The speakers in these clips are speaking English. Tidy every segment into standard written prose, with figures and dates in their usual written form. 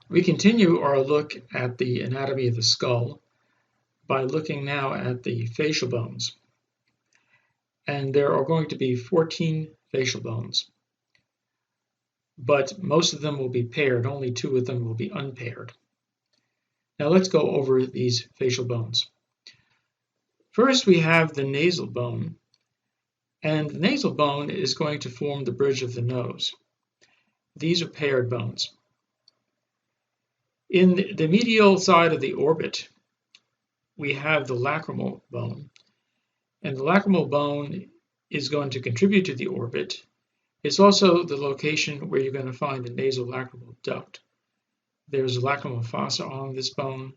We continue our look at the anatomy of the skull by looking now at the facial bones. And there are going to be 14 facial bones, but most of them will be paired. Only 2 of them will be unpaired. Now let's go over these facial bones. First, we have the nasal bone, and the nasal bone is going to form the bridge of the nose. These are paired bones. In the medial side of the orbit, we have the lacrimal bone, and the lacrimal bone is going to contribute to the orbit. It's also the location where you're going to find the nasolacrimal duct. There's a lacrimal fossa on this bone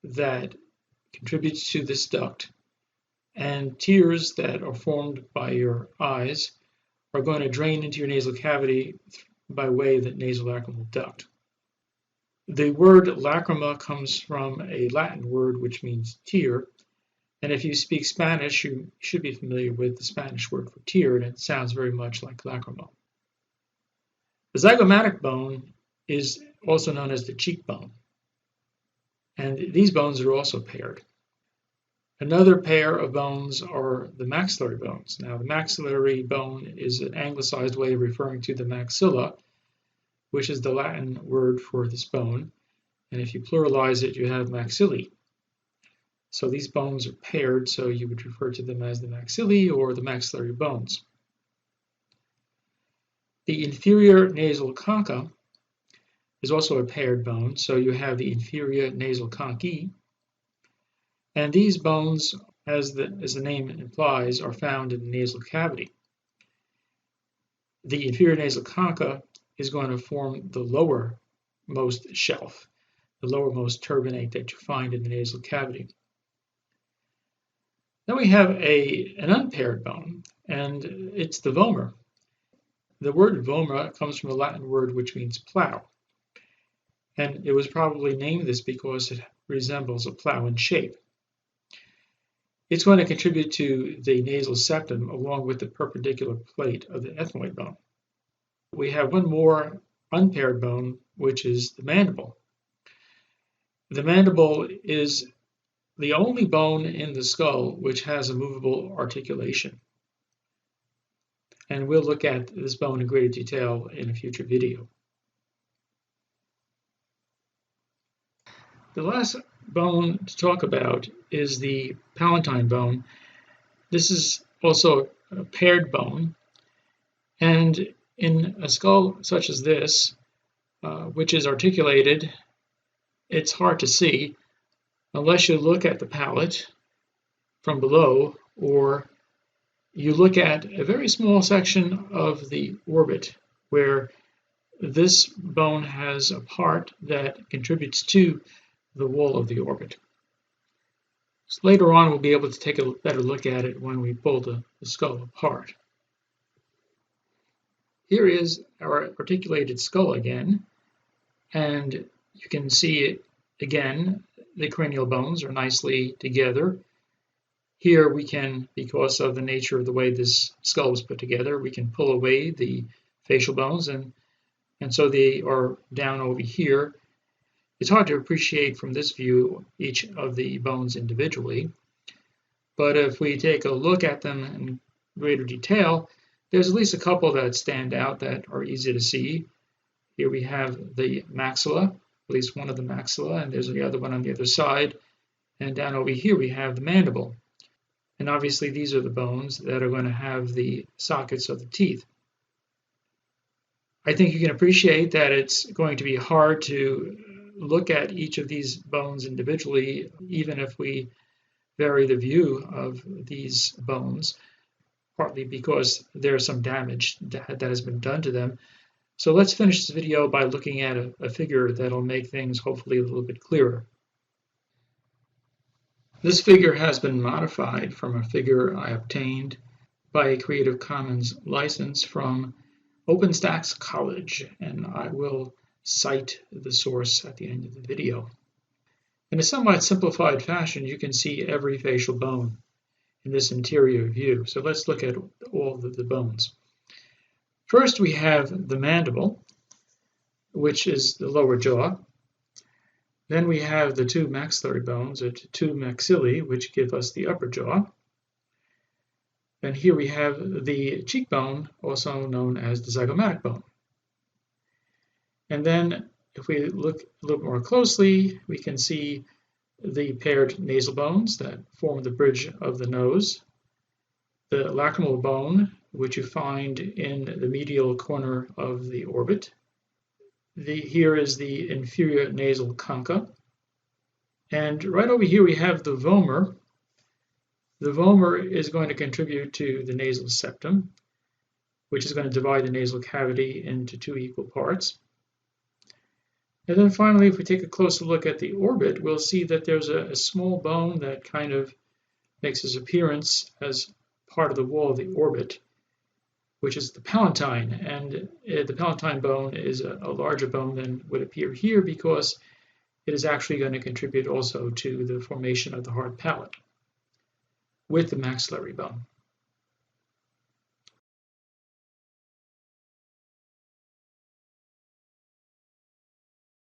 that contributes to this duct, and tears that are formed by your eyes are going to drain into your nasal cavity by way of the nasolacrimal duct. The word lacrima comes from a Latin word which means tear, and if you speak Spanish, you should be familiar with the Spanish word for tear, and it sounds very much like lacrima. The zygomatic bone is also known as the cheekbone, and these bones are also paired. Another pair of bones are the maxillary bones. Now, the maxillary bone is an anglicized way of referring to the maxilla, which is the Latin word for this bone, and if you pluralize it, you have maxillae. So these bones are paired, so you would refer to them as the maxillae or the maxillary bones. The inferior nasal concha is also a paired bone, so you have the inferior nasal conchae, and these bones, as the name implies, are found in the nasal cavity. The inferior nasal concha is going to form the lowermost shelf, the lowermost turbinate that you find in the nasal cavity. Then we have an unpaired bone, and it's the vomer. The word vomer comes from a Latin word which means plow, and it was probably named this because it resembles a plow in shape. It's going to contribute to the nasal septum along with the perpendicular plate of the ethmoid bone. We have one more unpaired bone, which is the mandible. The mandible is the only bone in the skull which has a movable articulation. And we'll look at this bone in greater detail in a future video. The last bone to talk about is the palatine bone. This is also a paired bone, and in a skull such as this, which is articulated, it's hard to see unless you look at the palate from below, or you look at a very small section of the orbit where this bone has a part that contributes to the wall of the orbit. So later on, we'll be able to take a better look at it when we pull the skull apart. Here is our articulated skull again, and you can see it again. The cranial bones are nicely together. Here we can, because of the nature of the way this skull was put together, we can pull away the facial bones, and so they are down over here. It's hard to appreciate from this view each of the bones individually, but if we take a look at them in greater detail, there's at least a couple that stand out that are easy to see. Here we have the maxilla, at least one of the maxilla, and there's the other one on the other side. And down over here we have the mandible. And obviously these are the bones that are going to have the sockets of the teeth. I think you can appreciate that it's going to be hard to look at each of these bones individually, even if we vary the view of these bones, partly because there's some damage that has been done to them. So let's finish this video by looking at a figure that'll make things hopefully a little bit clearer. This figure has been modified from a figure I obtained by a Creative Commons license from OpenStax College, and I will cite the source at the end of the video. In a somewhat simplified fashion, you can see every facial bone in this interior view. So let's look at all of the bones. First, we have the mandible. which is the lower jaw. Then we have the two maxillary bones, or two maxillae, which give us the upper jaw. And here we have the cheekbone, also known as the zygomatic bone. And then if we look a little more closely, we can see the paired nasal bones that form the bridge of the nose, the lacrimal bone, which you find in the medial corner of the orbit. Here is the inferior nasal concha. And right over here we have the vomer. The vomer is going to contribute to the nasal septum, which is going to divide the nasal cavity into two equal parts. And then finally, if we take a closer look at the orbit, we'll see that there's a small bone that kind of makes its appearance as part of the wall of the orbit, which is the palatine. And the palatine bone is a larger bone than would appear here because it is actually going to contribute also to the formation of the hard palate with the maxillary bone.